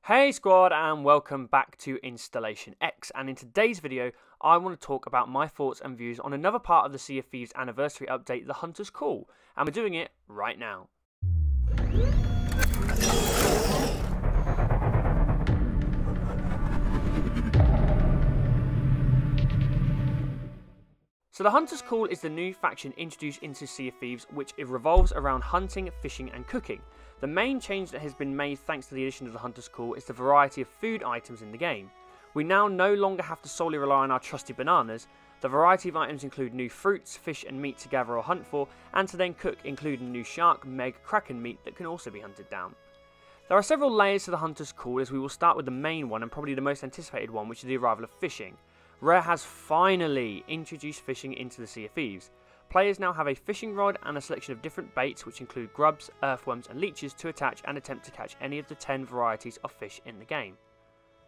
Hey squad, and welcome back to InstallationX, and in today's video I want to talk about my thoughts and views on another part of the Sea of Thieves anniversary update, the Hunter's Call, and we're doing it right now. So the Hunter's Call is the new faction introduced into Sea of Thieves, which it revolves around hunting, fishing and cooking. The main change that has been made thanks to the addition of the Hunter's Call is the variety of food items in the game. We now no longer have to solely rely on our trusty bananas. The variety of items include new fruits, fish and meat to gather or hunt for, and to then cook, including new shark, meg, kraken meat that can also be hunted down. There are several layers to the Hunter's Call, as we will start with the main one and probably the most anticipated one, which is the arrival of fishing. Rare has finally introduced fishing into the Sea of Thieves. Players now have a fishing rod and a selection of different baits, which include grubs, earthworms and leeches, to attach and attempt to catch any of the 10 varieties of fish in the game.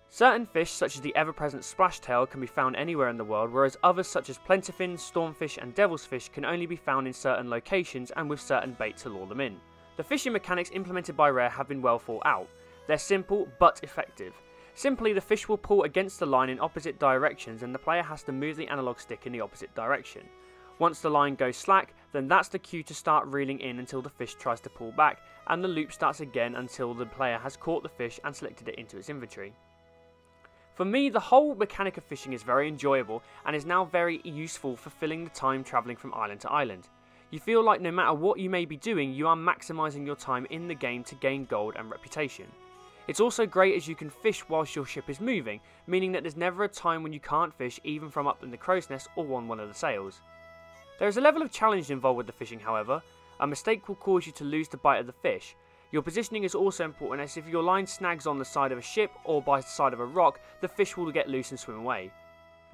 Certain fish, such as the ever-present splashtail, can be found anywhere in the world, whereas others such as plentifin, stormfish and devil's fish can only be found in certain locations and with certain bait to lure them in. The fishing mechanics implemented by Rare have been well thought out. They're simple but effective. Simply, the fish will pull against the line in opposite directions and the player has to move the analog stick in the opposite direction. Once the line goes slack, then that's the cue to start reeling in until the fish tries to pull back, and the loop starts again until the player has caught the fish and selected it into its inventory. For me, the whole mechanic of fishing is very enjoyable and is now very useful for filling the time travelling from island to island. You feel like no matter what you may be doing, you are maximising your time in the game to gain gold and reputation. It's also great as you can fish whilst your ship is moving, meaning that there's never a time when you can't fish even from up in the crow's nest or on one of the sails. There is a level of challenge involved with the fishing, however. A mistake will cause you to lose the bite of the fish. Your positioning is also important, as if your line snags on the side of a ship or by the side of a rock, the fish will get loose and swim away.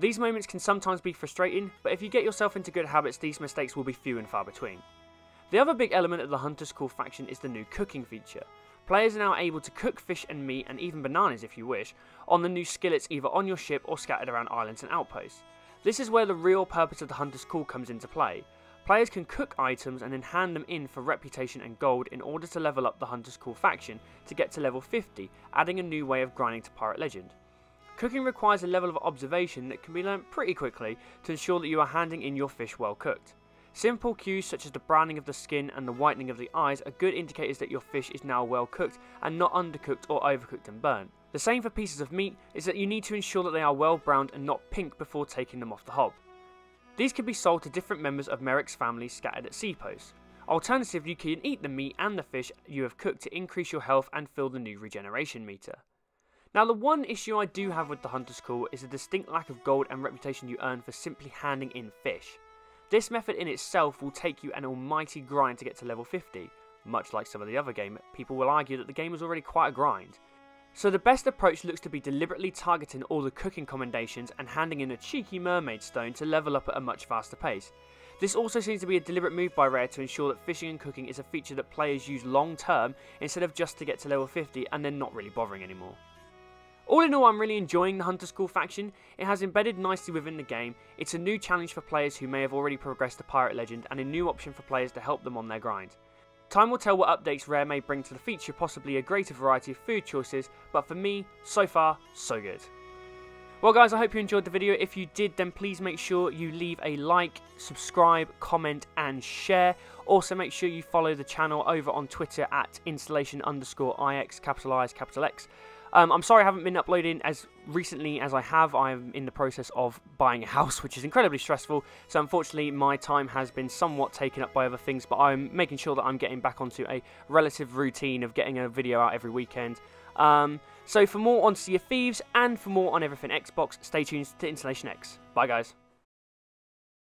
These moments can sometimes be frustrating, but if you get yourself into good habits, these mistakes will be few and far between. The other big element of the Hunter's Call faction is the new cooking feature. Players are now able to cook fish and meat, and even bananas if you wish, on the new skillets either on your ship or scattered around islands and outposts. This is where the real purpose of the Hunter's Call comes into play. Players can cook items and then hand them in for reputation and gold in order to level up the Hunter's Call faction to get to level 50, adding a new way of grinding to Pirate Legend. Cooking requires a level of observation that can be learnt pretty quickly to ensure that you are handing in your fish well cooked. Simple cues such as the browning of the skin and the whitening of the eyes are good indicators that your fish is now well cooked and not undercooked or overcooked and burnt. The same for pieces of meat is that you need to ensure that they are well browned and not pink before taking them off the hob. These can be sold to different members of Merrick's family scattered at sea posts. Alternatively, you can eat the meat and the fish you have cooked to increase your health and fill the new regeneration meter. Now, the one issue I do have with the Hunter's Call is a distinct lack of gold and reputation you earn for simply handing in fish. This method in itself will take you an almighty grind to get to level 50. Much like some of the other game, people will argue that the game was already quite a grind. So the best approach looks to be deliberately targeting all the cooking commendations and handing in a cheeky mermaid stone to level up at a much faster pace. This also seems to be a deliberate move by Rare to ensure that fishing and cooking is a feature that players use long term instead of just to get to level 50 and then not really bothering anymore. All in all, I'm really enjoying the Hunter's Call faction. It has embedded nicely within the game. It's a new challenge for players who may have already progressed to Pirate Legend and a new option for players to help them on their grind. Time will tell what updates Rare may bring to the feature, possibly a greater variety of food choices, but for me, so far, so good. Well guys, I hope you enjoyed the video. If you did, then please make sure you leave a like, subscribe, comment and share. Also make sure you follow the channel over on Twitter at installation_ix, capital I, capital X. I'm sorry I haven't been uploading as recently as I have. I'm in the process of buying a house, which is incredibly stressful. So unfortunately, my time has been somewhat taken up by other things, but I'm making sure that I'm getting back onto a relative routine of getting a video out every weekend. So for more on Sea of Thieves and for more on everything Xbox, stay tuned to InstallationX. Bye guys.